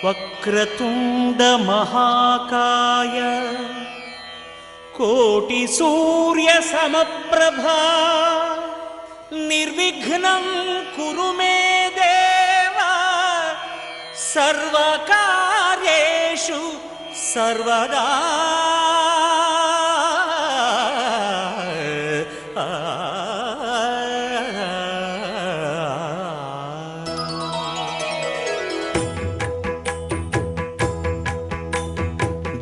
వక్రతుండ మహాకాయ కోటి సూర్య సమప్రభా నిర్విఘ్నం కురు మే దేవా సర్వకార్యేషు సర్వదా.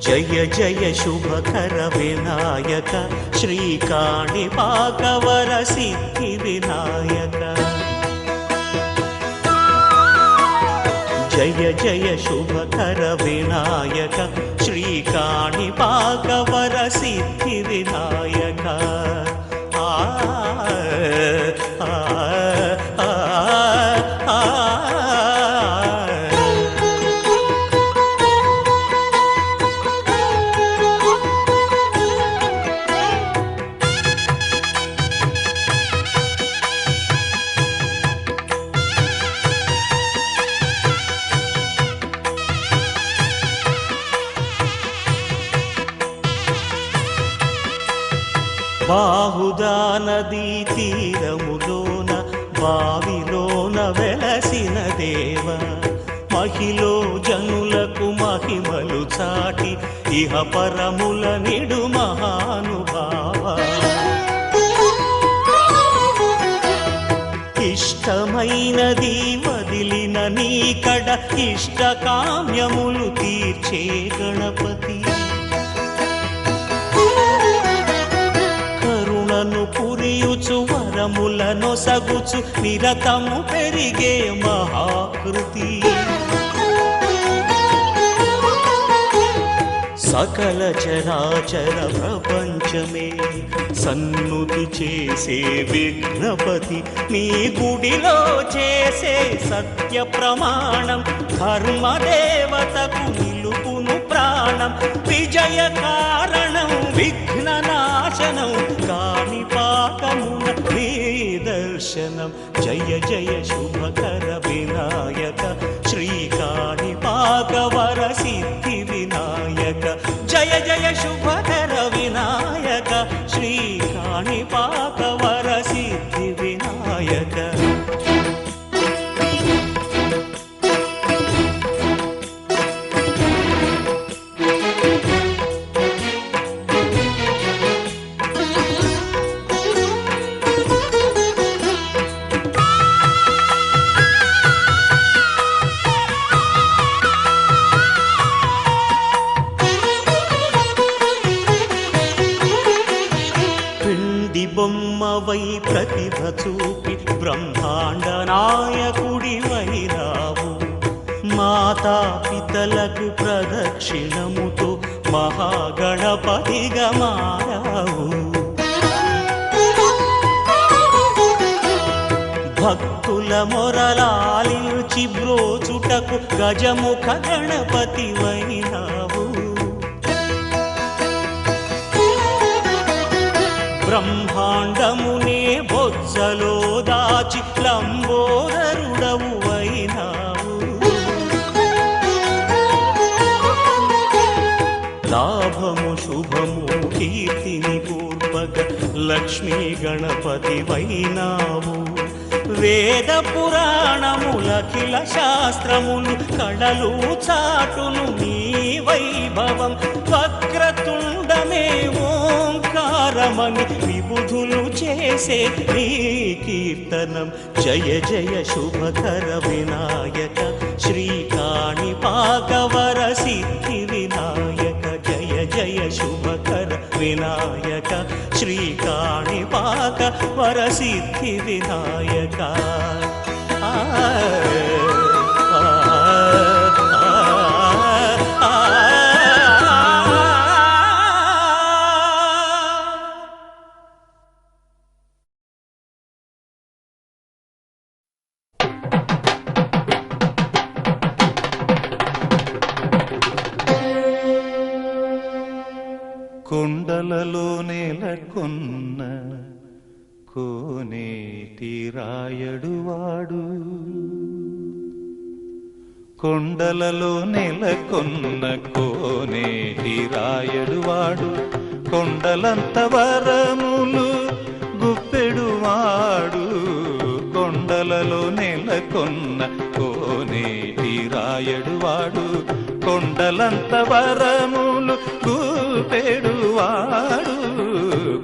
జయ జయ శుభకర వినాయక శ్రీకాణిపాకవర సిద్ధి వినాయక. జయ జయ శుభకర వినాయక శ్రీకాణిపాకవర సిద్ధి వినాయక. ఆ బాహుదా నదీ తీరములోన బావిలోన వెలసిన దేవ మహిలో జనులకు మహిమలు చాటి ఇహ పరముల నిడు మహానుభావ. ఇష్టమైనది వదిలిన నీకడ ఇష్ట కామ్యములు తీర్చే గణపతి. కరుణను పురియుచు వరములను సగుచు నిరతము పెరిగే మహాకృతి. సకల చరాచర ప్రపంచమే సన్నుతి చేసే విఘ్నపతి. నీ గుడిలో చేసే సత్య ప్రమాణం ధర్మదేవతకు నిలుపును ప్రాణం. విజయ కారణం విఘ్న నాశనం కాణిపాకమున నీ దర్శనం. జయ జయ శుభకర వినాయక శ్రీకాణిపాకవర సిద్ధి వినాయక. జయ జయ శుభకర వినాయక శ్రీకాణిపాకవర సిద్ధి వినాయక. బొమ్మవై ప్రతిభ చూపి బ్రహ్మాండ నాయకుడి వైరావు. మాతా పితలకు ప్రదక్షిణముతో మహాగణపతిగా మారావు. భక్తుల మొరలాలించి బ్రోచుటకు గజముఖ గణపతి వైరావు. బ్రహ్మాండమునే బొజ్జలో దాచి లంబోదరుడవు అయినావు. లాభము శుభము కీర్తిని పూర్వక లక్ష్మీ గణపతి వైనావు. వేద పురాణములఖిల శాస్త్రములు కళలు చాటును నీ వైభవం. వక్రతుండమే ఓంకారమని విబుధులు చేసే నీ కీర్తనం. జయ జయ శుభకర వినాయక శ్రీకాణిపాకవర సిద్ధి వినాయక. జయ జయ శుభకర వినాయక శ్రీకాణిపాకవర సిద్ధి వినాయక. కొండలలో నెలకొన్న కోనేటి రాయడువాడు కొండలలో నెలకొన్న కోనేటి రాయడువాడు, కొండలంత వరములు గుప్పెడువాడు. కొండలలో నెలకొన్న కోనేటి రాయడువాడు, కొండలంత వరములు గుప్పెడువాడు.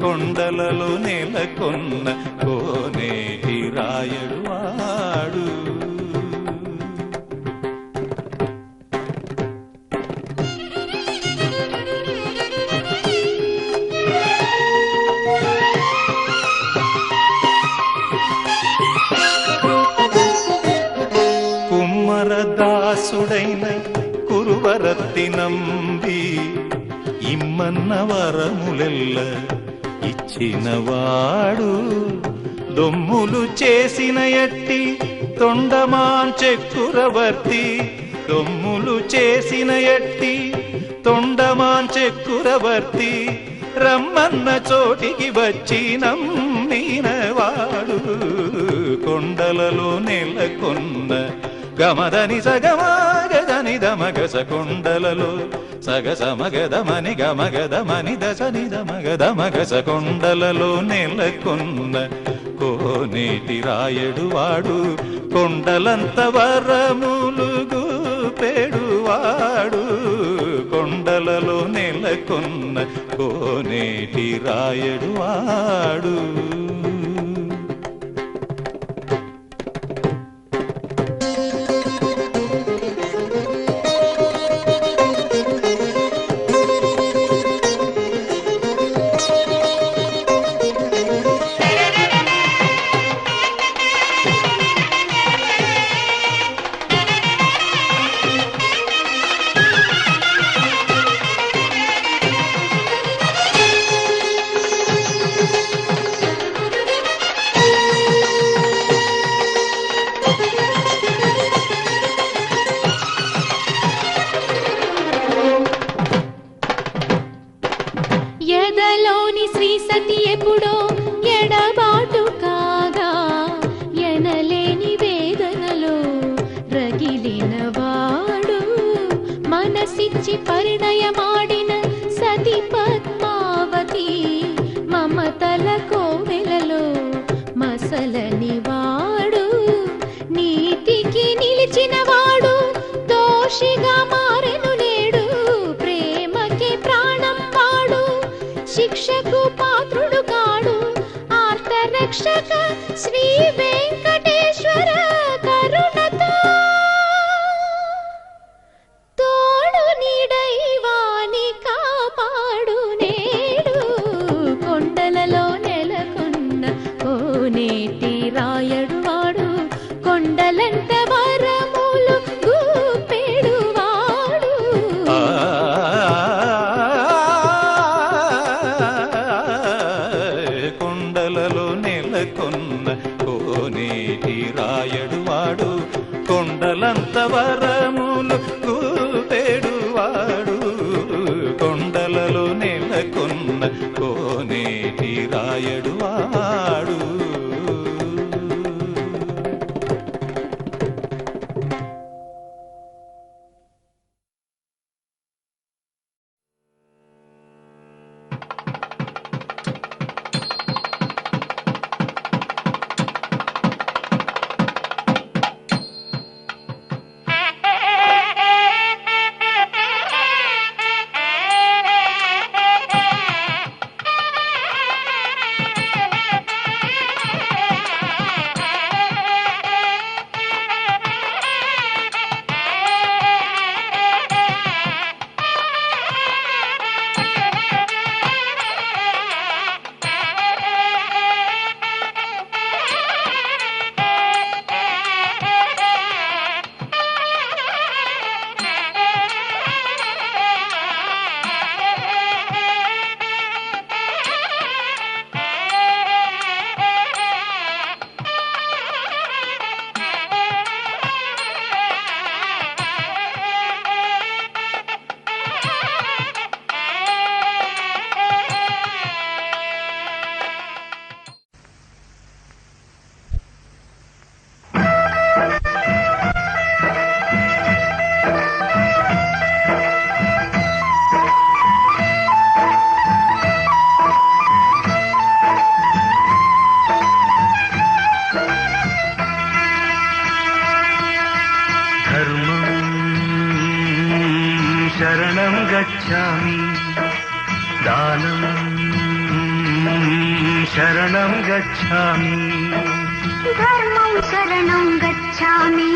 కొండలలో నెలకొన్న కోనేటి రాయడువాడు. దాసుడైన కురువరత్తి నంబి ఇమ్మన్న వరములెల్ల ఇచ్చినవాడు. దొమ్ములు చేసిన ఎట్టి తొండమాంచెక్కురవర్తి, దొమ్ములు చేసిన ఎట్టి తొండమాంచెక్కురవర్తి. రమ్మన్న చోటికి వచ్చి నమ్మినవాడు. కొండలలో నెలకొన్న గమదని సగమగదని దమగస, కొండలలో సగసమగదమని గమగదమని దశని దమగదమగస. కొండలలో నెలకొన్న కోనేటి రాయడువాడు, కొండలంత వరములు గుపెడువాడు. కొండలలో నెలకొన్న కోనేటి రాయడువాడు. ఎదలోని శ్రీ సతి ఎప్పుడో ఎడబాటు కాగా, ఎనలేని వేదనలో రగిలినవాడు. మనసిచ్చి పరిణయమాడిన సతి పద్మావతి, మమతల కోవెలలో మసలని వాడు. నీతికి నిలిచినవాడు దోషిగా మారెను నేడు. ప్రేమకి ప్రాణం వాడు, శిక్షకు పాత్రుడు కాడు. ఆర్తరక్షక శ్రీ వెంకటేశ్వర కరుణతో తోడు నీడైవాని కాపాడు నేడు. కొండలలో నెలకొన్న కోనేటి రాయడువాడు, కొండలంత వరములు గుప్పెడువాడు. కొండలలో నెలకొన్న కోనేటి రాయడువాడు, కొండలంత వరములు గుప్పెడువాడు. కొండలలో నెలకొన్న కోనేటి రాయడువాడు. శరణం గచ్ఛామి ధర్మం శరణం గచ్ఛామి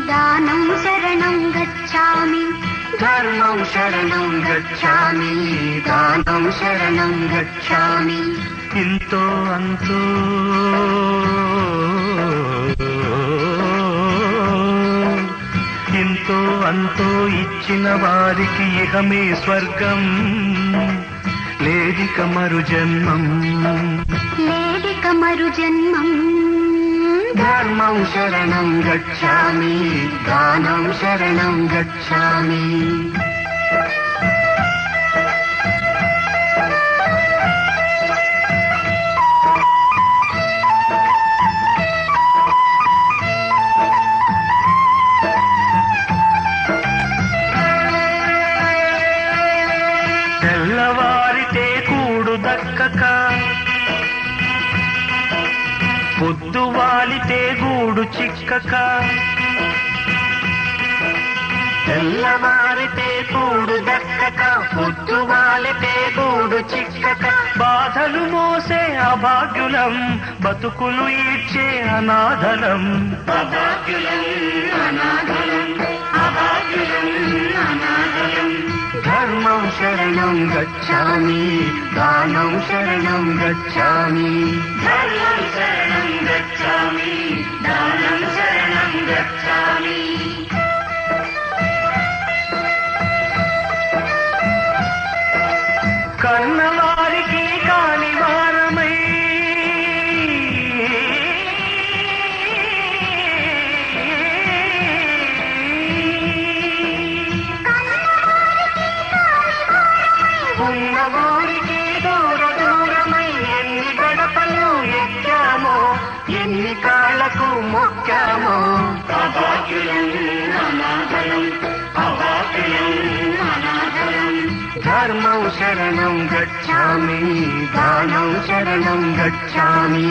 దానం శరణం గచ్ఛామి ధర్మం శరణం గచ్ఛామి దానం శరణం గచ్ఛామి ఇంతో అంతో ఇంతో అంతో ఇచ్చిన వారికి ఇహమే స్వర్గం లేదిక మరు జన్మం లేదిక మరు జన్మం ధర్మం శరణం గచ్ఛామి దానం శరణం గచ్ఛామి తెల్లవారితే కూడు దక్కక పొద్దు వాలితే గూడు చిక్కక తెల్లవారితే కూడు దక్కక పొద్దు వాలితే గూడు చిక్కక బాధలు మోసే అభాగ్యులం బతుకులు ఈడ్చే అనాథలం అభాగ్యులం అనాథలం అభాగ్యులం అనాథలం ధర్మం శరణం గచ్ఛామి దానం శరణం గచ్ఛామి ధర్మం శరణం గచ్ఛామి దానం శరణం గచ్ఛామి కన్నవారికి కాని వారమై ఉన్నవారికి దూర దూరమై ఎన్ని గడపలు ఎక్కామో ఎన్ని కాళ్ళకు మొక్కామో అభాగ్యులం అనాథలం అభాగ్యులం అనాథలం ధర్మం శరణం గచ్ఛామి దానం శరణం గచ్ఛామి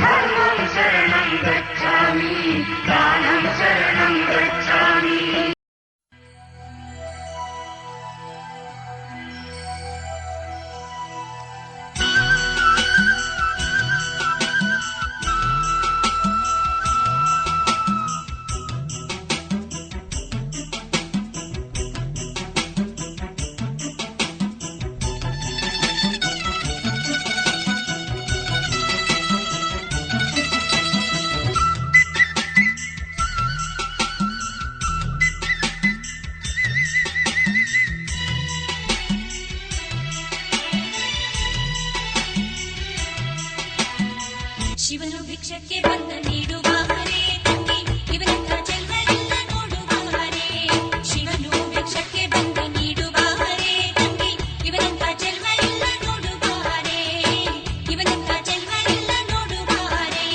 ధర్మం శరణం గచ్ఛామి దానం శరణం గచ్ఛామి ಶಿವನು ಭಿಕ್ಷಕ್ಕೆ ಬಂದ ನೀಡುವಾರೆ ತಂಗಿ ಇವನಂತ ಚೆಲ್ವರೆಲ್ಲ ನೋಡುವಾರೆ ಶಿವನು ಭಿಕ್ಷಕ್ಕೆ ಬಂದ ನೀಡುವಾರೆ ತಂಗಿ ಇವನಂತ ಚೆಲ್ವರೆಲ್ಲ ನೋಡುವಾರೆ ಇವನಂತ ಚೆಲ್ವರೆಲ್ಲ ನೋಡುವಾರೆ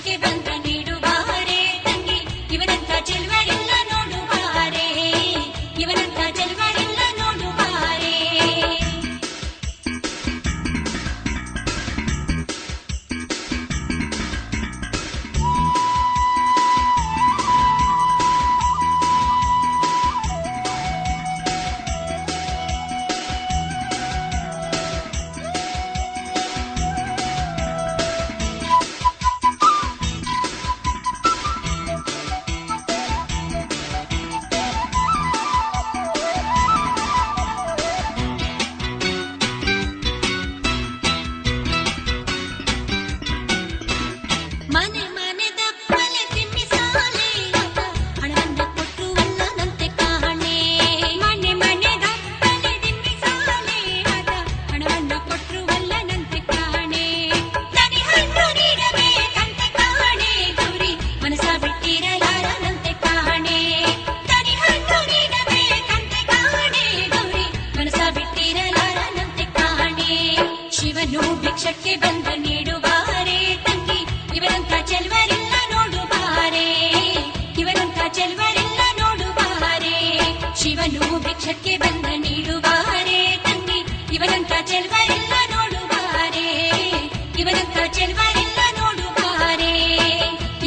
ಭಿಕ್ಷಕ್ಕೆ ಬಂದ ನೀಡುವಾರೆ ತಂಗಿ ಇವನಂತ ಚೆಲ್ವರಿಲ್ಲ ನೋಡುವಾರೆ ಇವನಂತ ಚೆಲ್ವರಿಲ್ಲ ನೋಡುವಾರೆ ಮನೆ ಮನೆದಪ್ಪಲೆ ತಿಮ್ಮಿಸಾಲೆ ಹಣವನ್ನ ಕೊಟ್ಟರು ಅಲ್ಲನಂತೆ ಕಾಣೆ ಮನೆ ಮನೆದಪ್ಪಲೆ ತಿಮ್ಮಿಸಾಲೆ ಹಣವನ್ನ ಕೊಟ್ಟರು ಅಲ್ಲನಂತೆ ಕಾಣೆ ತನಿ ಹಣ್ಣು ನೀಡಬೇಕಂತೆ ಕಾಣೆ ಗೌರಿ ಮನಸ ಬಿಟ್ಟಿರಲಾರನಂತೆ ಕಾಣೆ ತನಿ ಹಣ್ಣು ನೀಡಬೇಕಂತೆ ಕಾಣೆ ಗೌರಿ ಮನಸ ಬಿಟ್ಟಿರಲಾರನಂತೆ ಕಾಣೆ ಶಿವನು ಭಿಕ್ಷಕ್ಕೆ ಬಂದ ನೀಡುವಾರೆ ತಂಗಿ ಇವನಂತ ಚೆಲ್ವರಿಲ್ಲ ನೋಡುವಾರೆ ಇವನಂತ ಚೆಲ್ವರಿಲ್ಲ ನೋಡುವಾರೆ ಶಿವನು ಭಿಕ್ಷಕ್ಕೆ ಬಂದ ನೀಡುವಾರೆ ತಂಗಿ ಇವನಂತ ಚೆಲ್ವರಿಲ್ಲ ನೋಡುವಾರೆ ಇವನಂತ ಚೆಲ್ವರಿಲ್ಲ ನೋಡುವಾರೆ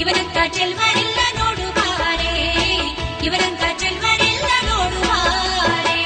ಇವನಂತ ಚೆಲ್ವರಿಲ್ಲ ನೋಡುವಾರೆ ಇವನಂತ ಚೆಲ್ವರಿಲ್ಲ ನೋಡುವಾರೆ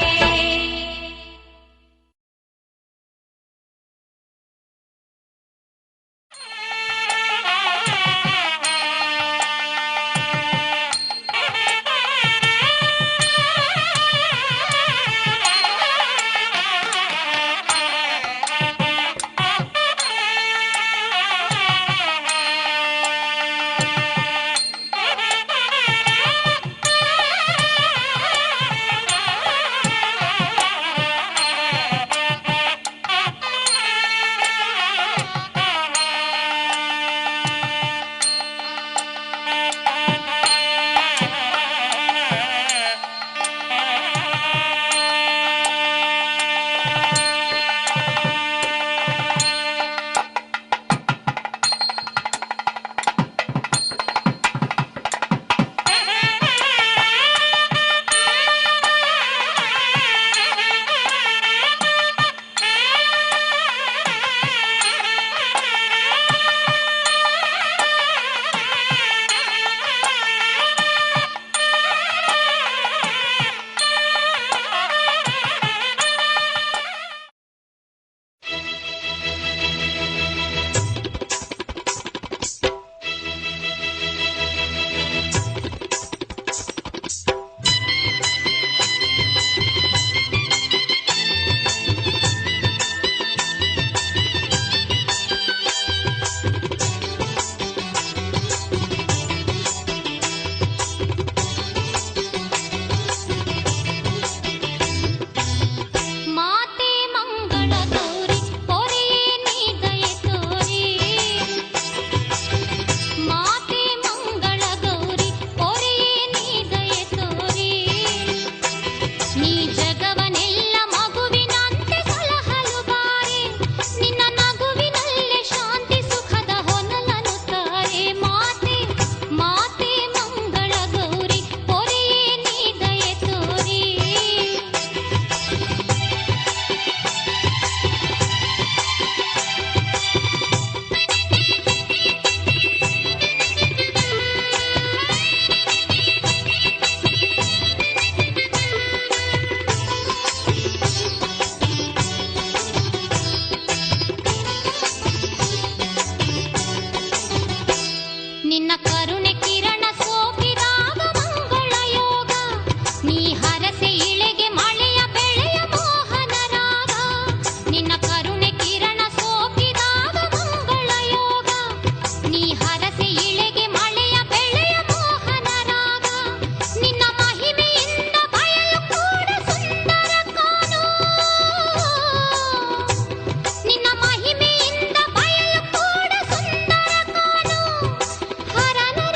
ಹರನ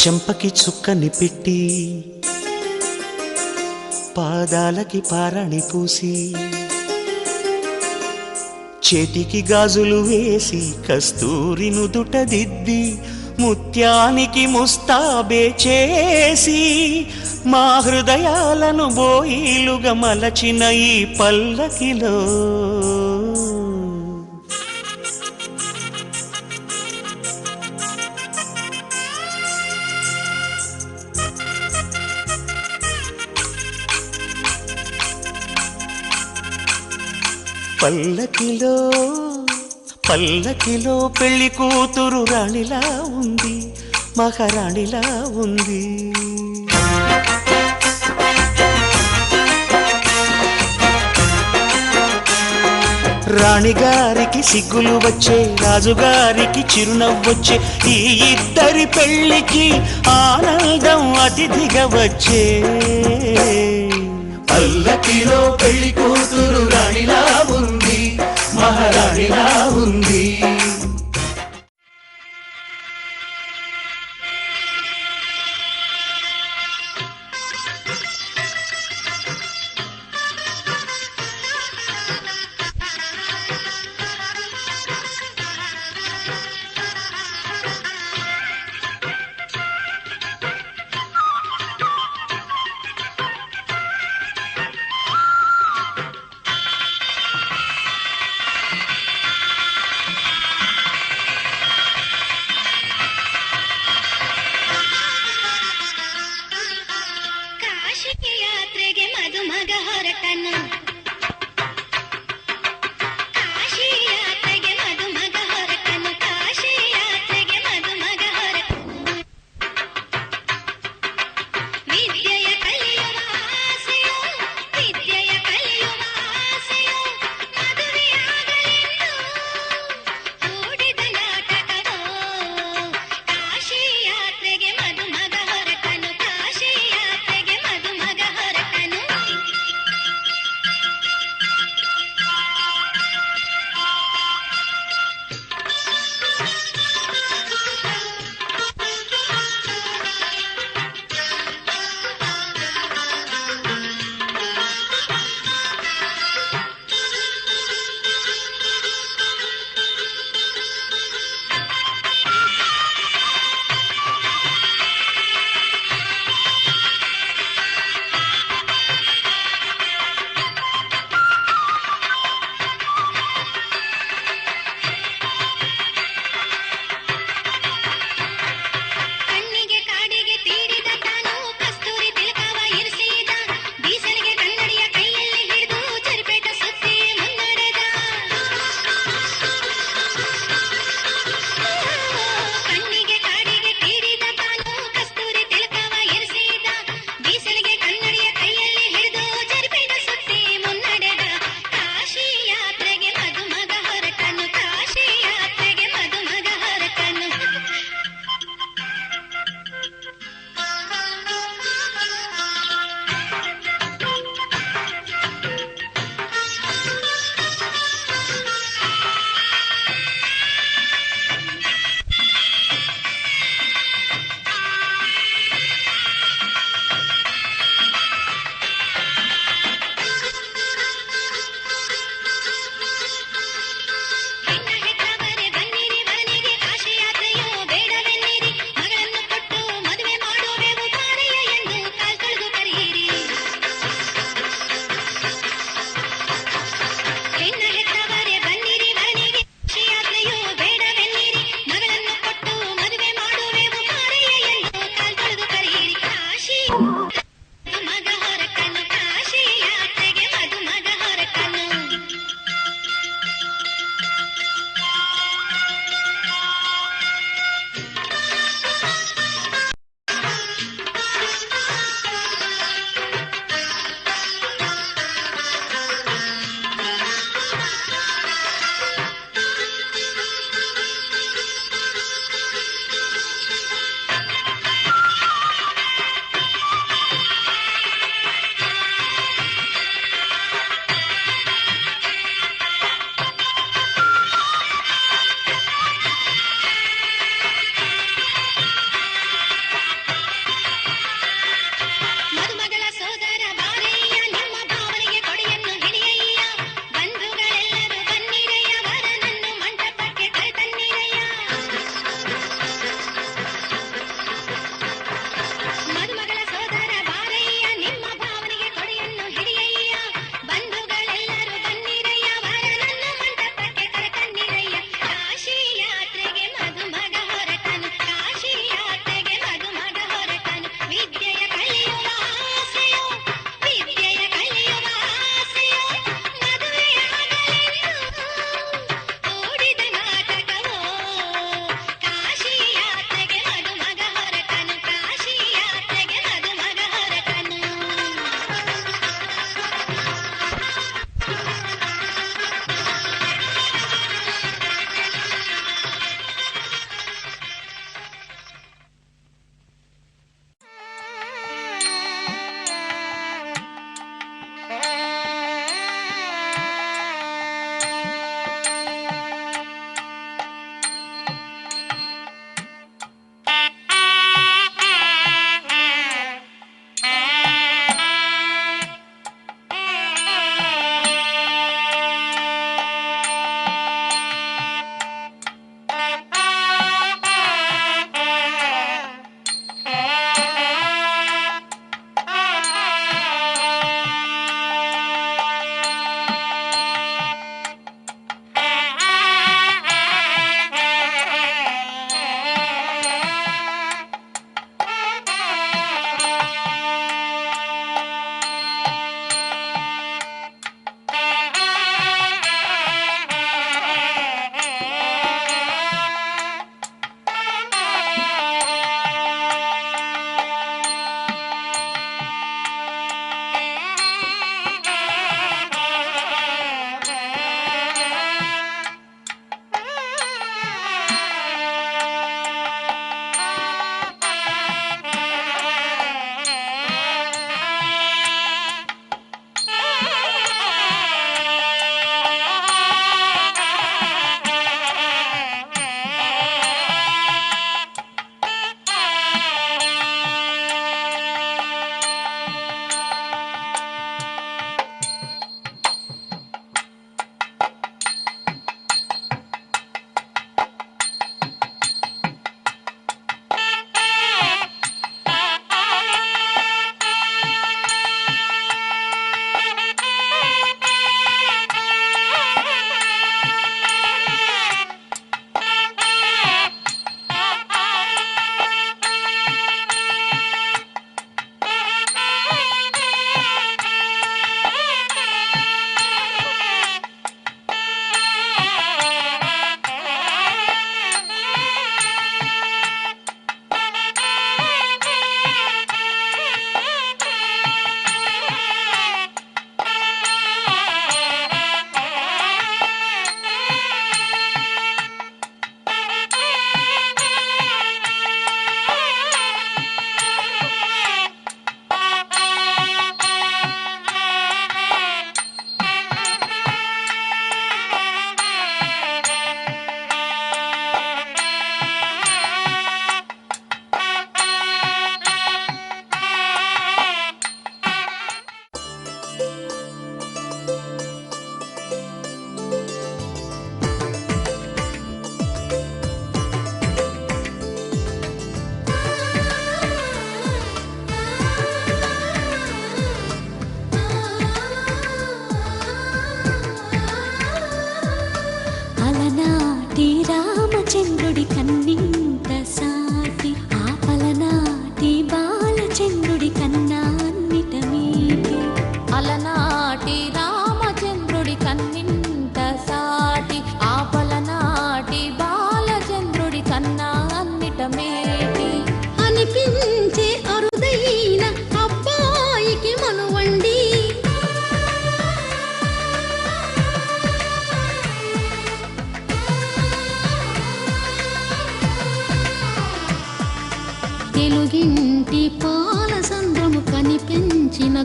చెంపకి చుక్కని పెట్టి పాదాలకి పారాణి పూసి చేతికి గాజులు వేసి కస్తూరి నుదుట దిద్ది ముత్యానికి ముస్తాబే చేసి మా హృదయాలను బోయిలుగా మలచిన ఈ పల్లకిలో పల్లకిలో పల్లకిలో పెళ్లి కూతురు రాణిలా ఉంది, మహారాణిలా ఉంది. రాణిగారికి సిగ్గులు వచ్చే, రాజుగారికి చిరునవ్వొచ్చే, ఈ ఇద్దరి పెళ్లికి ఆనందం అతిథిగా వచ్చే. పల్లకిలో పెళ్లి కూతురు రాణిలా ఉంది, మహారాణిలా ఉంది. ಕಾಶಿಗೆ ಯಾತ್ರೆಗೆ ಮದುಮಗ ಹೊರಟನು, ಕಾಶಿ ಯಾತ್ರೆಗೆ ಮದುಮಗ ಹೊರಟನು, ಕಾಶಿ ಯಾತ್ರೆಗೆ ಮದುಮಗ ಹೊರಟನು. ವಿದ್ಯೆಯ ಕಲಿಯುವ ಆಸೆಯೋ, ವಿದ್ಯೆಯ ಕಲಿಯುವ ಆಸೆಯೋ, ಮದುವೆಯಾಗಲೆಂದು ಹೂಡಿದ ನಾಟಕವೋ. ಕಾಶಿ ಯಾತ್ರೆಗೆ ಮದುಮಗ ಹೊರಟನು, ಕಾಶಿ ಯಾತ್ರೆಗೆ ಮದುಮಗ ಹೊರಟನು.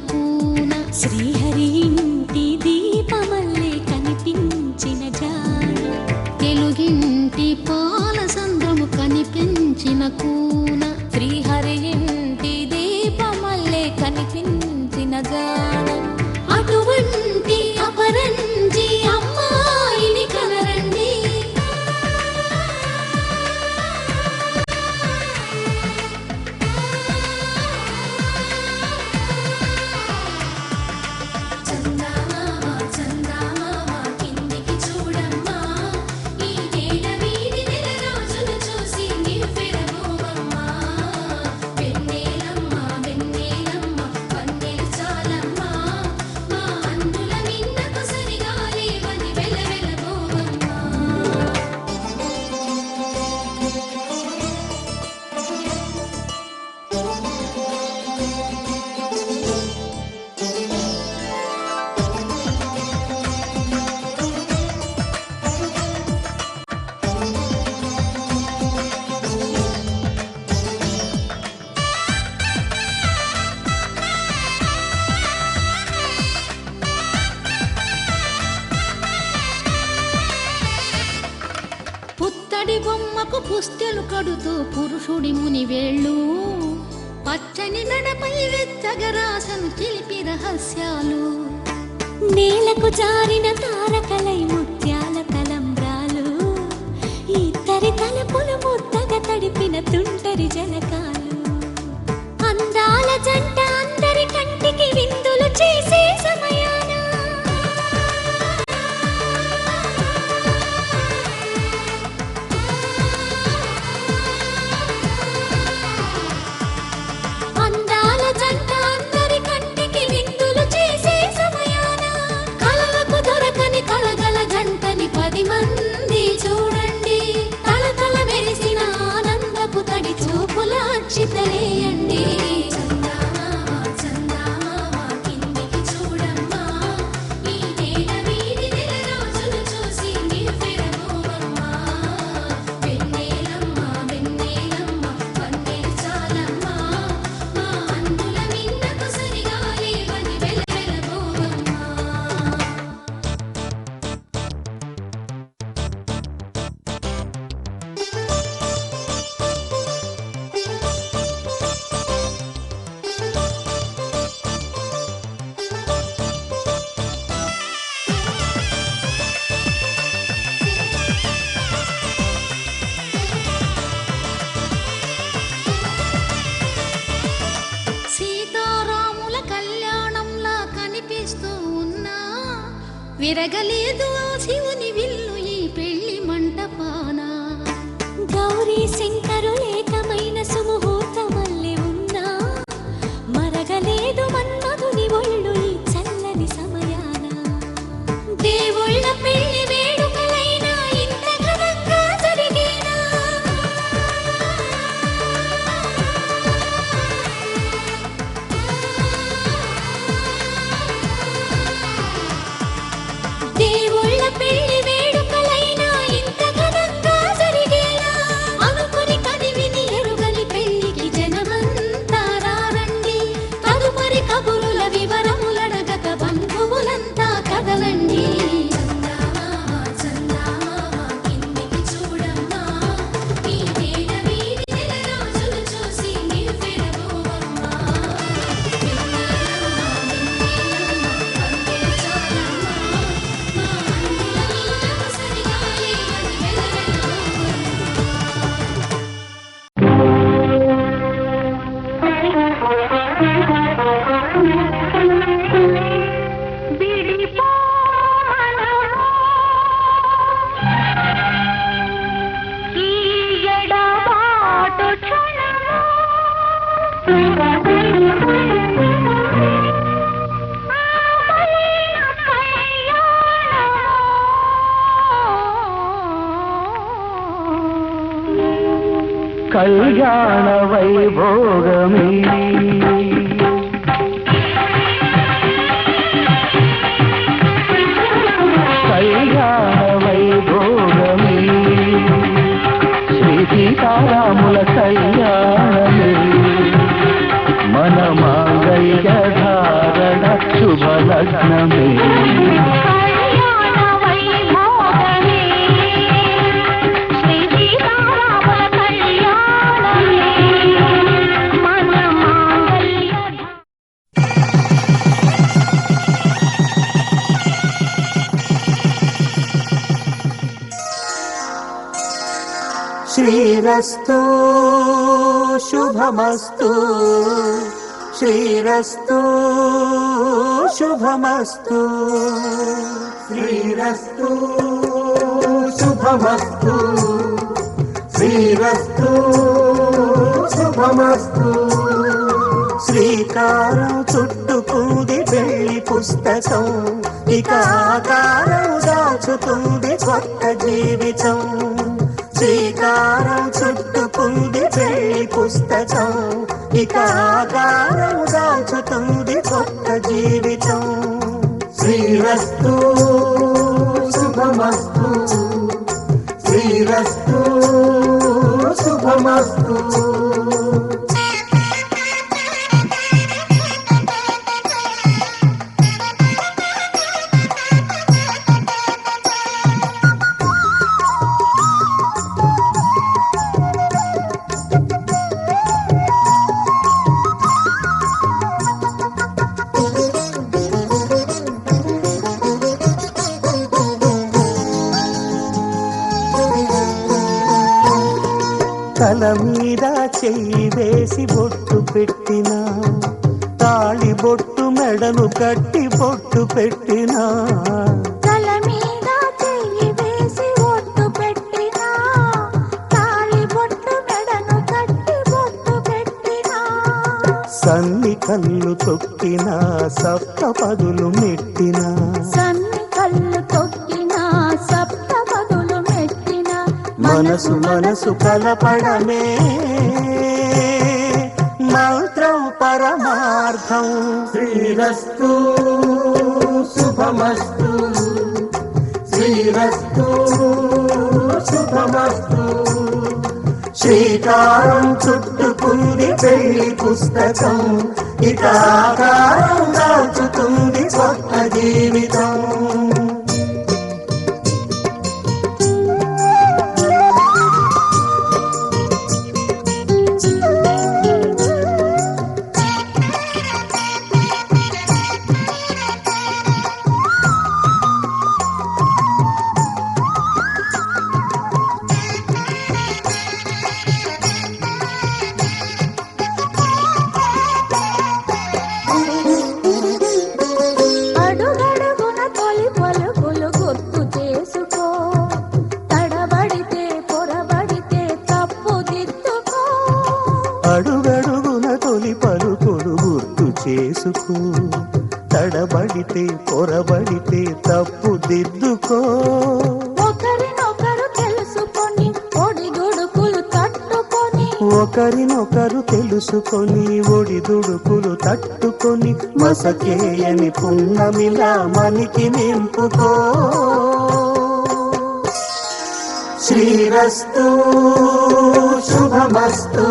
కూన శ్రీహరి ఇంటి దీపమల్లే కనిపించిన జాడ తెలుగింటి పాలసంద్రము కనిపించిన కూన శ్రీహరి ఇంటి దీపమల్లే కనిపించిన జాడ అటువంటి అపరంజి అమ్మాయిని కనరండి పుత్తడి బొమ్మకు పుస్తెలు కడుతూ పురుషుడి ముని వేళ్ళు పచ్చని నడపై వెచ్చగరాసను చిలిపి రహస్యాలు నేలకు జారిన తారకలై ముత్యాల తలంబ్రాలు ఇద్దరి తలపులు ముద్దగా తడిపిన తుంటరి జలకాలు అందాల జంట అందరి కంటికి విందులు చేసే సమయాన చితలేయండి విరగలేదు ఆ శివుని విల్లు ఈ పెళ్లి మంటపాన గౌరీ శంకరు ఏకమైన సుముహూర్తమల్లె ఉన్నా మరగలేదు మన్మధుని ఒళ్ళు ఈ చల్లని సమయాన దేవుళ్ళ పెళ్లి వేడుకలైనా ఇంత ఘనంగా జరిగేనా దేవుళ్ళ పెళ్లి వేడుకలైనా ఇంత ఘనంగా జరిగేలా అనుకుని కదివిని ఎరుగని పెళ్లికి జనమంతా రారండి తదుపరి కబురుల వివరములడగక బంధువులంతా కదలండి కళ్యాణ వైభోగమే కళ్యాణ వైభోగమే శ్రీ సీతారాముల కళ్యాణమే మన మాంగళ్య ధార శ్రీరస్తు శుభమస్తు శ్రీరస్తు శుభమస్తు శ్రీరస్తు శుభమస్తు శ్రీరస్తు శుభమస్తు శ్రీకారం చుట్టుకుంది పెళ్లి పుస్తకం ఇక ఆకారం దాచుతుంది కొత్త జీవితం శ్రీకారం చుట్టుకుంది పెళ్లి పుస్తకం ఇక ఆకారం దాచుతుంది కొత్త జీవితం శ్రీరస్తు శుభమస్తు శ్రీరస్తు శుభమస్తు తల మీద చెయ్యి వేసి బొట్టు పెట్టినా తాళి బొట్టు మెడను కట్టి బొట్టు పెట్టినా తల మీద చెయ్యి వేసి బొట్టు పెట్టినా తాళి బొట్టు మెడను కట్టి బొట్టు పెట్టినా సన్ని కళ్ళు తొక్కినా సప్త పదులు మెట్టినా సన్ని కళ్ళు తొక్కినా సప్త పదులు మెట్టినా మనసు మనసు కలపడమే మంత్రం పరమార్థం శ్రీరస్తు శుభమస్తు శ్రీరస్తు శుభమస్తు శ్రీకారం చుట్టుకుంది పెళ్లి పుస్తకం ఇక ఆకారం దాచుతుంది కొత్త జీవితం అడుగడుగున తొలి పలుకులు గుర్తు చేసుకో తడబడితే పొరబడితే తప్పు దిద్దుకో అడుగడుగున తొలి పలుకులు గుర్తు చేసుకో తడబడితే పొరబడితే తప్పు దిద్దుకో ఒకరినొకరు తెలుసుకొని ఒడిదుడుకులు తట్టుకొని ఒకరినొకరు తెలుసుకొని ఒడిదుడుకులు తట్టుకొని మసకేయని పున్నమిలా మనికి నింపుకో శ్రీరస్తు శుభమస్తు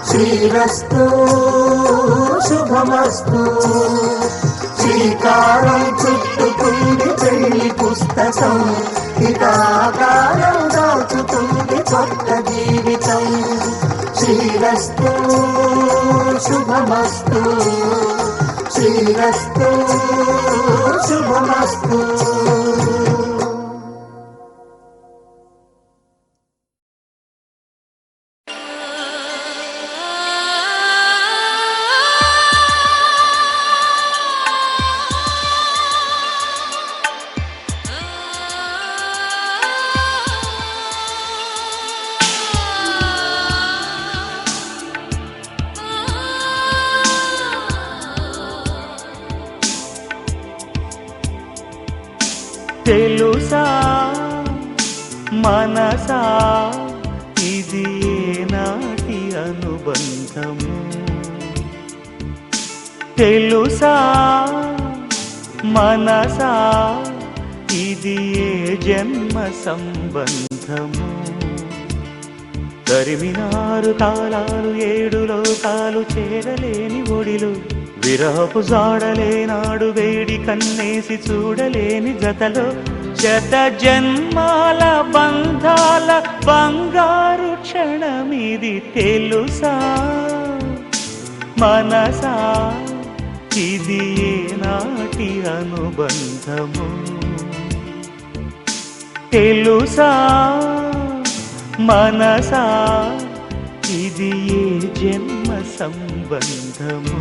శ్రీరస్తు శుభమస్తు శ్రీకారం చుట్టుకుంది పెళ్లి పుస్తకం ఇక ఆకారం దాచుతుంది కొత్త జీవితం శ్రీరస్తు శుభమస్తు శ్రీరస్తు శుభమస్తు తెలుసా మనసా ఇది ఏనాటి అనుబంధము తెలుసా మనసా ఇది ఏ జన్మ సంబంధము తరిమినారు కాలాలు ఏడు లోకాలు చేరలేని ఒడిలు విరహపు జాడలేనాడు వేడి కన్నేసి చూడలేని జతలో శత జన్మాల బంధాల బంగారు క్షణమిది తెలుసా మనసా ఇది ఏనాటి అనుబంధము తెలుసా మనసా ఇది ఏ జన్మ సంబంధము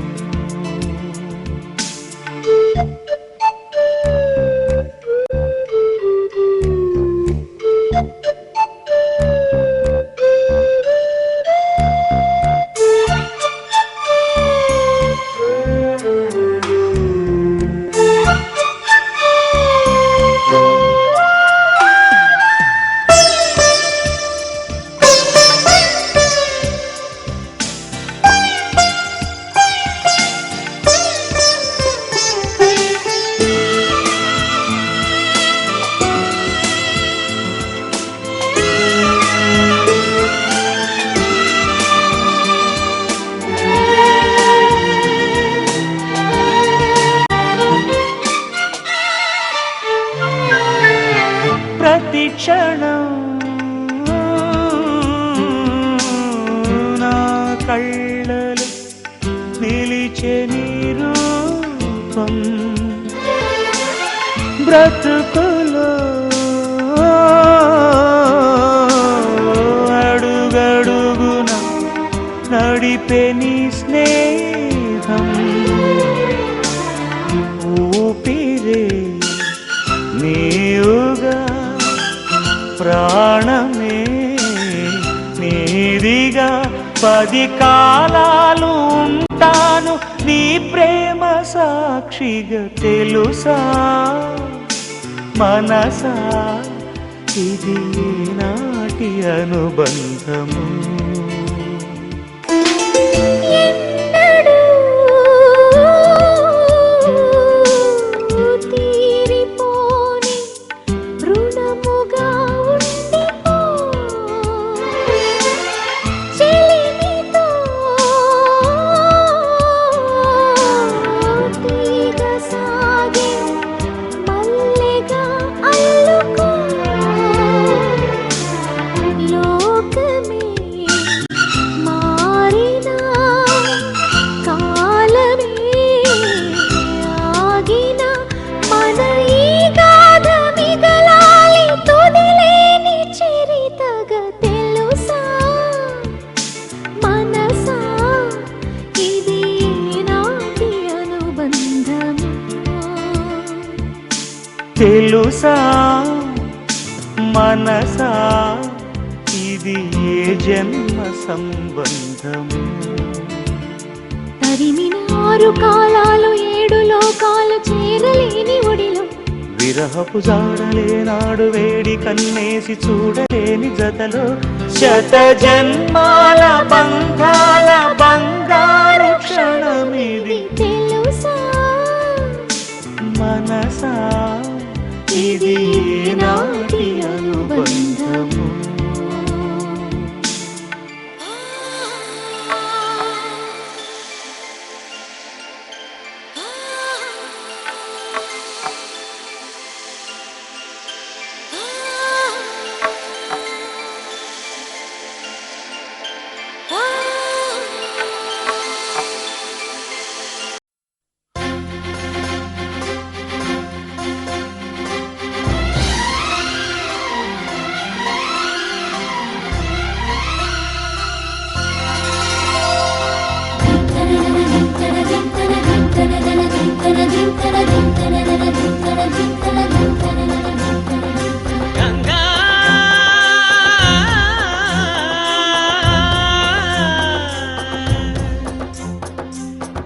క్షణం నా కళ్ళలు నిలిచే నీ రూపం బ్రతుకులో అడుగడుగున నడిపే నీ స్నేహం ఊపిరే నీవుగా ప్రాణమే నీదిగా 10 కాలాలు ఉంటాను నీ ప్రేమ సాక్షిగా తెలుసా మనసా ఇది నాటి అనుబంధము తెలుసా మనసా ఇది ఏ జన్మ సంబంధము తరిమిన 6 కాలాలు 7 లోకాలు చేరలేని ఒడిలో విరహపు జాడలేనాడు వేడి కన్నేసి చూడలేని జతలో శత జన్మాల బంధాల బంగారు క్షణమిది తెలుసా మనసా ఇది నాటి అనుబంధము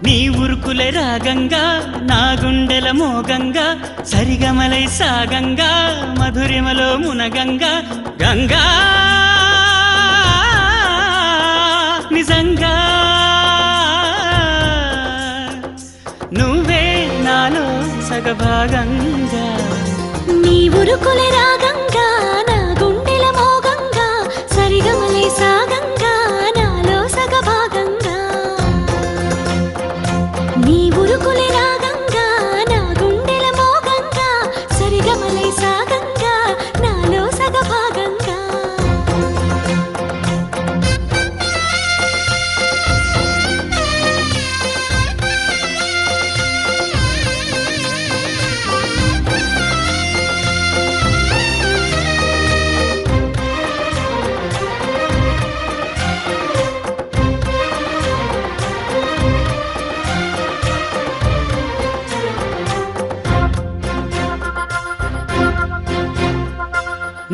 నీ ఉరుకుల రాగంగా నా గుండెల మోగంగా సరిగమలై సాగంగా మధురిమలో మునగంగా గంగా నిజంగా నువ్వే నాలో సగభాగంగా నీ ఉరుకుల రాగంగా నా గుండెల మోగంగా సరిగమలై సాగంగా నాలో సగభాగంగా నీ ఉరుకుల రాగంగా నా గుండెల మోగంగా సరిగమలై సాగంగా నాలో సగభాగంగా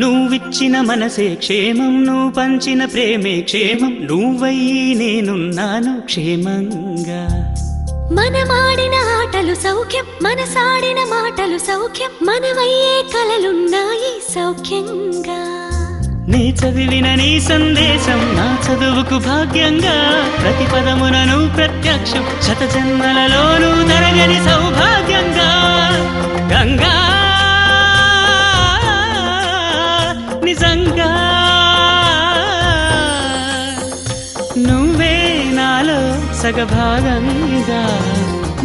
నువ్విచ్చిన మనసే క్షేమం, నువ్వు పంచిన ప్రేమే క్షేమం, నువ్వయ్యి నేనున్నాను క్షేమంగా. మనమాడిన ఆటలు సౌఖ్యం, మనసాడిన మాటలు సౌఖ్యం, మనమయ్యే కలలున్నాయి సౌఖ్యంగా. నీ చదివిన నీ సందేశం నా చదువుకు భాగ్యంగా, ప్రతి పదమునను ప్రత్యక్షం, శత జన్మలలోనూ తరగని సౌభాగ్యంగా. గంగా నిజంగా నువ్వే నాలో సగభాగంగా.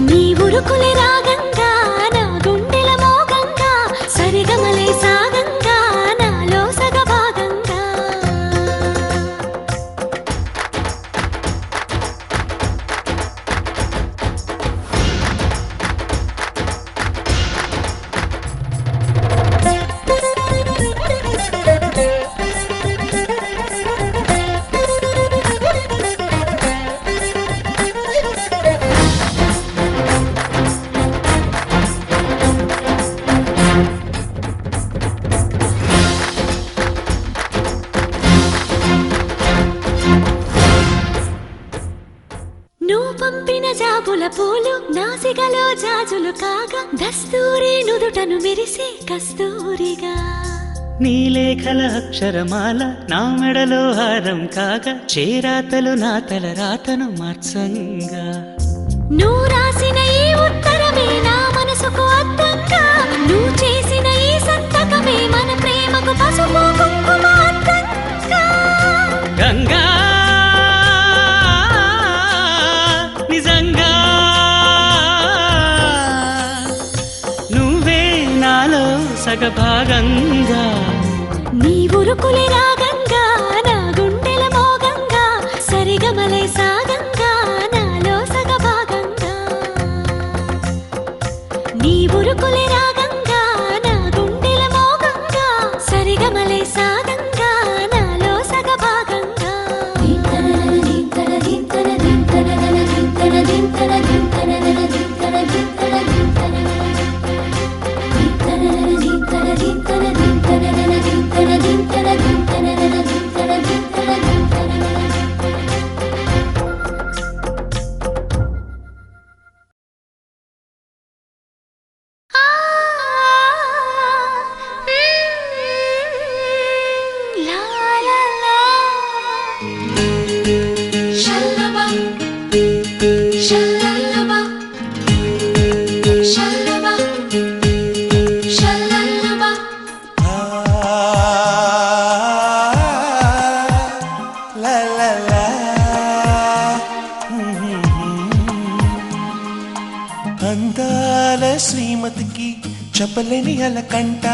నీ ఉరుకులే రాగంగా, నా గుండెల మోగంగా, సరిగమలే సాగంగా, నాలో సగభాగంగా. నువ్వు పంపిన జాబుల పూలు నాసికలో జాజులు కాగా, దస్తూరి నుదుటను మెరిసే కస్తూరిగా. నీ లేఖల అక్షరమాల నా మెడలో హారం కాగా, చేరాతలు నా తల రాతను మార్చంగా. నువ్వు రాసిన ఈ ఉత్తరమే నా మనసుకు అర్థంగా, నువ్వు చేసిన ఈ సంతకమే మన ప్రేమకు పసుపు కుంకుమ అర్థంగా. గంగా నిజంగా నువ్వే నాలో సగభాగంగా. నీ ఉరుకులే రాగంగా, నా గుండెల మోగంగా, సరిగమలే సాగంగా, నాలో సగభాగంగా. నీ ఉరుకులే రాగంగా, నా గుండెల మోగంగా, సరిగమలే సాగంగా, నాలో సగభాగంగా. అందాల శ్రీమతికి చెప్పలేని అలకంట,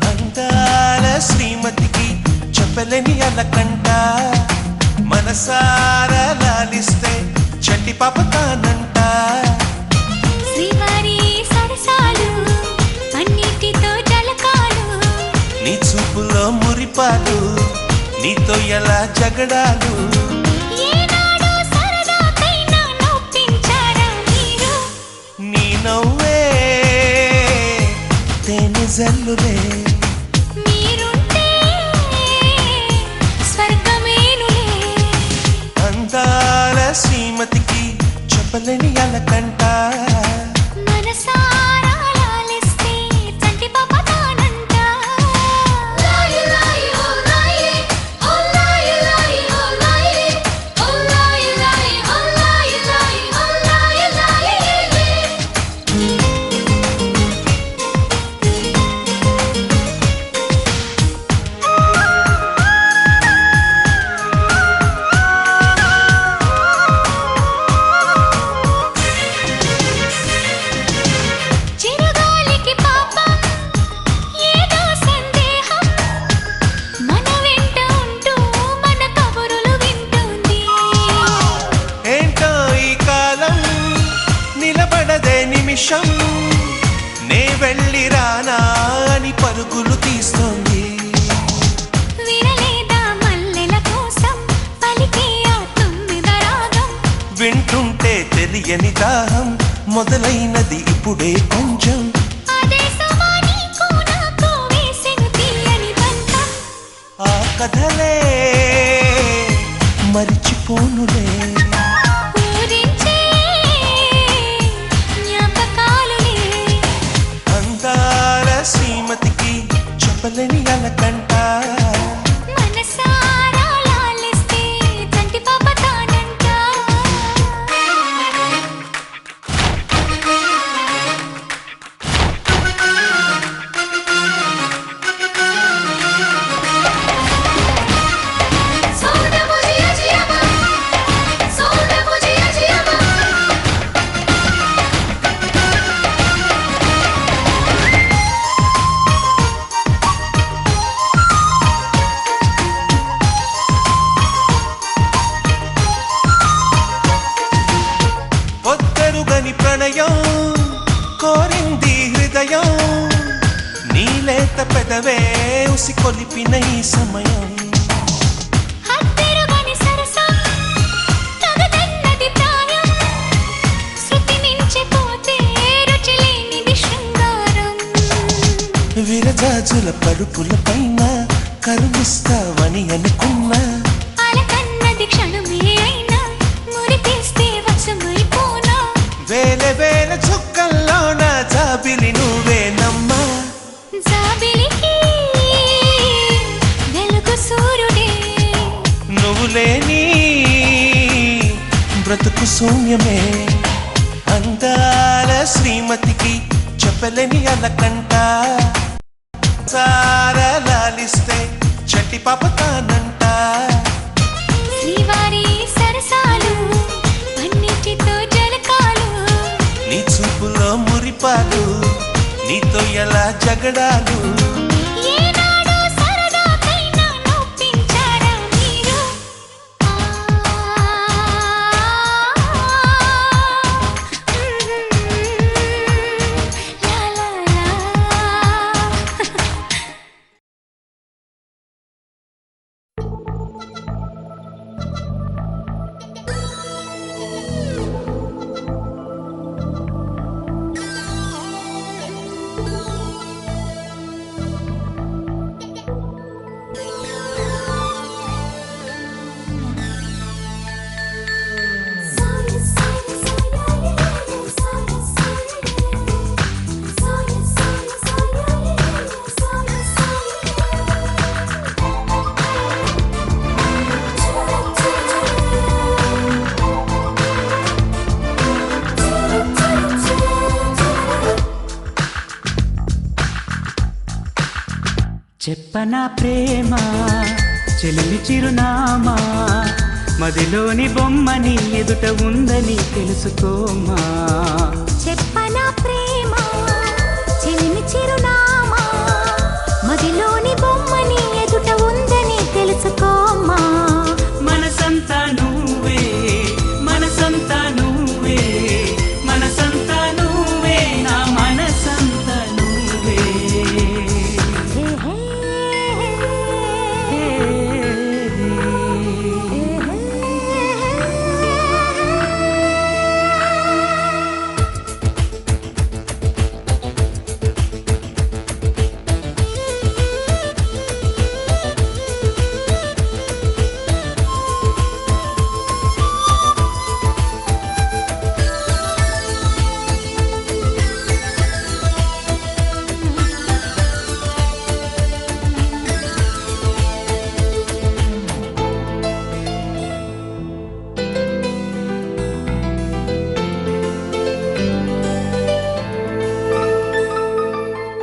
అందాల శ్రీమతికి చెప్పలేని అలకంట, మనసారా లాలిస్తే చంటి పాప తానంట. శ్రీవారి సరసాలు అన్నిటితో జలకాలు, నీ చూపులో మురిపాలు, నీతో ఎలా జగడాలు. ఏనాడో సరదాకైనా నొప్పించారా మీరు? నీ నవ్వే తేనె జల్లులే, మీరుంటే స్వర్గమేనులే. అందాల శ్రీమతికి చెప్పలేని అలకంట, మనసారా లాలిస్తే చంటి పాప తానంట. లాయి లాయి ఓ లాయి, ఓ లాయి లాయి ఓ లాయి, ఓ లాయి లాయి ఓ లాయి లాయి ఓ లాయి లాయి. చిరుగాలికి పాపం ఏదో సందేహం, మన వెంట ఉంటూ మన కబురులు వింటుంది. ఏంటో ఈ కాలం నిలబడదే నిమిషం, నే వెళ్ళి రానా అని పరుగులు తీస్తోంది. వినలేదా మల్లెల కోసం పలికే ఆ తుమ్మిద రాగం, వింటుంటే తెలియని దాహం మొదలైనది ఇప్పుడే కొంచెం. అదే సమా కథలే మరిచిపోనులే. ఊరించే జ్ఞాపకాలులే అందాల శ్రీమతికి చెప్పలేని అలకంట. మనసారా లాలిస్తే చంటి పాప తానంట. పొద్దరుగని ప్రణయం కోరింది హృదయం. నీలేత పెదవే ఉసి కొలిపిన ఈ సమయం. హత్తెరుగని సరసం తగదన్నది ప్రాయం. శృతి మించిపోతే రుచి లేనిది శృంగారం. విరజాజుల పరుపుల పైన కరుణిస్తావని అనుకున్నా. అలకన్నది క్షణమే అయినా మురిపేస్తే వశమైపోనా. వేల వేల చుక్కల్లోన జాబిలి నువ్వేనమ్మా. జాబిలికి వెలుగు సూర్యుడే. నువ్వు లేని బ్రతుకు శూన్యమే. అందాల శ్రీమతికి చెప్పలేని అలకంట. సారా లాలిస్తే చట్టి పాప తానంట. శ్రీవారి సరసాలు పన్నిటితో జలకాలు. నీ చూపులో మురిపాలు నీతో ఎలా జగడాలు. ఏనాడో సరదాకైనా నొప్పించారా మీరు? లా లా లా. చెప్పనా ప్రేమ చెలిమి చిరునామా, మదిలోని బొమ్మని ఎదుట ఉందని తెలుసుకోమా. చెప్పనా ప్రేమ చెలిమి చిరునామా, మదిలోని బొమ్మని ఎదుట ఉందని తెలుసుకోమా. మనసంతా నువ్వే మనసంతా నువ్వే మనసంతా నువ్వే నా మనసంతా నువ్వే.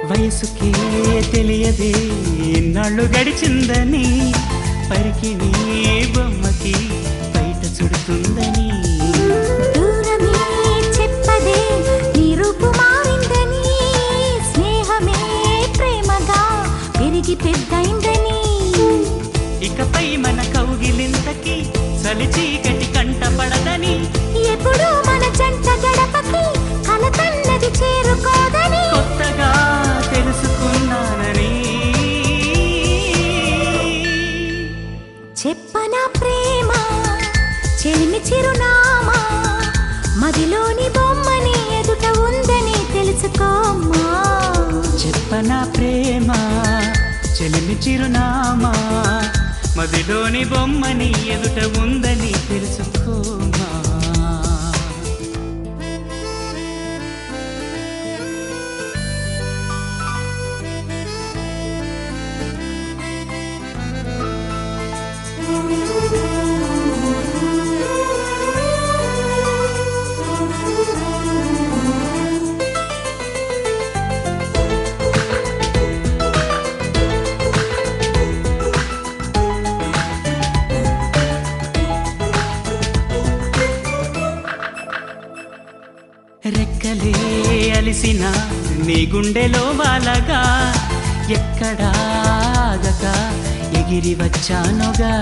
వయసుకే తెలియదే ఇన్నాళ్ళు గడిచిందని, పరికిణి బొమ్మకి బయట చుడుతుందని. దూరమే చెప్పదే నీ రూపు మారిందని, స్నేహమే ప్రేమగా పెరిగి పెద్దయిందని. ఇకపై మన కౌగిలింతకి చలి చీకటి కంట పడదని, ఎప్పుడు మన జంట గడపకి కలతన్నది చేరుకోదని. కొత్తగా తెలుసుకున్నానని. చెప్పనా ప్రేమ చెలిమి చిరునామా, మదిలోని బొమ్మని ఎదుట ఉందని తెలుసుకోమా. చెప్పనా ప్రేమ చెలిమి చిరునామా, మదిలోని బొమ్మని ఎదుట ఉందని తెలుసుకోమా. రెక్కలే అలిసిన నీ గుండెలో వాలగా ఎక్కడాగక ఎగిరి వచ్చానుగా.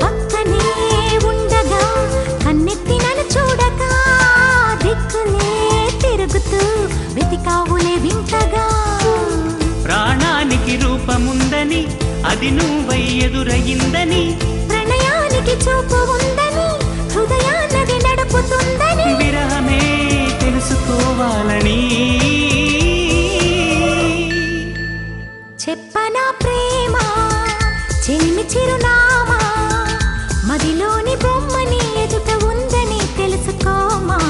పక్కనే ఉండగా కన్నెత్తి నన్ను చూడగా దిక్కులే తిరుగుతూ వెతికావులే వింతగా. ప్రాణానికి రూపముందని అది నువ్వై ఎదురయిందని, ప్రణయానికి చూపు ఉందని హృదయాన్నది నడుపుతుందని, విరహమే తెలుసుకోవాలని చెప్పనా ప్రేమ చెలిమి చిరునామా, మదిలోని బొమ్మని ఎదుట ఉందని తెలుసుకోమా.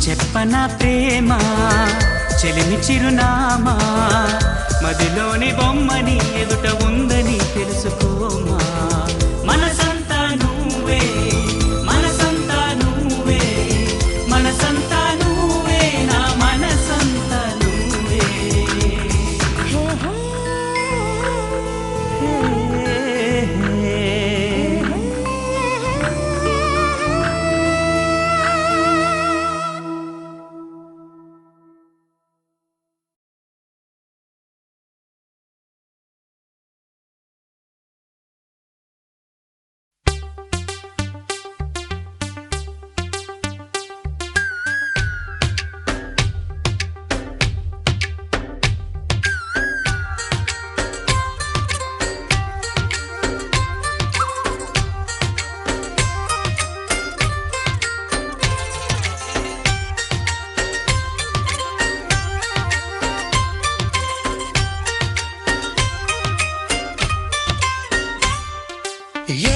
చెప్పనా ప్రేమ చెలిమి చిరునామా, మదిలోని బొమ్మని ఎదుట ఉందని తెలుసుకోమా. మనసంతా నువ్వే, మనసంతా నువ్వే, మనసంతా నువ్వే, నా మనసంతా నువ్వే. హే హే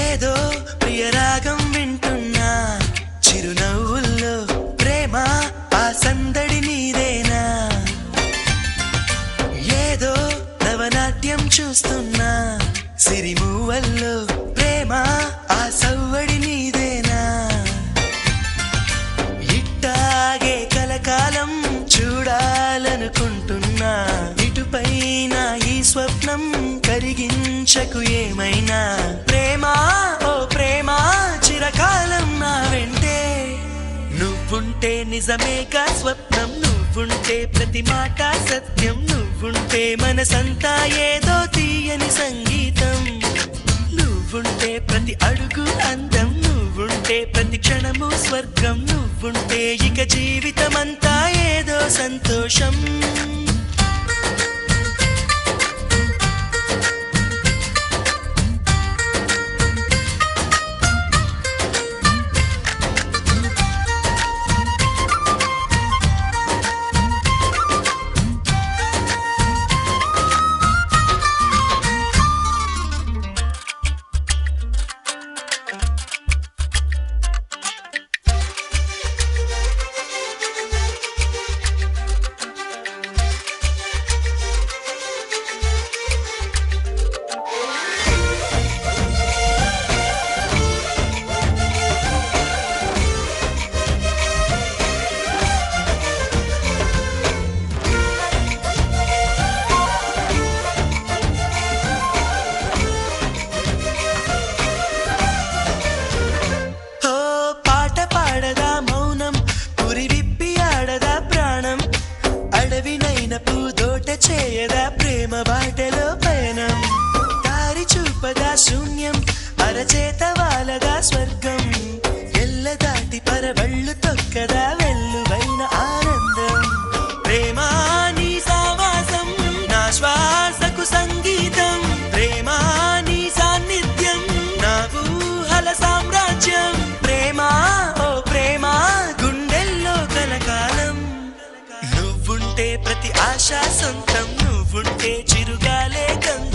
ఏదో ప్రియరాగం వింటున్నా చిరునవ్వుల్లో ప్రేమ ఆ సందడి నీదేనా. ఏదో నవనాట్యం చూస్తున్నా సిరిమూవల్లో ప్రేమ ఆ సవ్వడి నీదేనా. ఇట్టాగే కలకాలం చూడాలనుకుంటున్నా, ఇటుపైన ఈ స్వప్నం కరిగించకు ఏమైనా. ప్రేమ ఓ ప్రేమ చిరకాలం నా వెంటే నువ్వుంటే నిజమేగా స్వప్నం, నువ్వుంటే ప్రతి మాట సత్యం, నువ్వుంటే మనసంతా ఏదో తీయని సంగీతం, నువ్వుంటే ప్రతి అడుగు అందం, నువ్వుంటే ప్రతి క్షణము స్వర్గం, నువ్వుంటే ఇక జీవితమంతా ఏదో సంతోషం. అరచేత వాలదా స్వర్గం ఎల్ల దాటి పరవళ్ళు తొక్కదా వెల్లువైన ఆనందం ప్రేమా నీ సావాసం నా శ్వాసకు సంగీతం ప్రేమా నీ సాన్నిధ్యం నా ఊహల సామ్రాజ్యం ప్రేమా ఓ ప్రేమా గుండెల్లో కలకాలం నువ్వుంటే ప్రతి ఆశ సొంతం నువ్వుంటే చిరుగాలే గంధం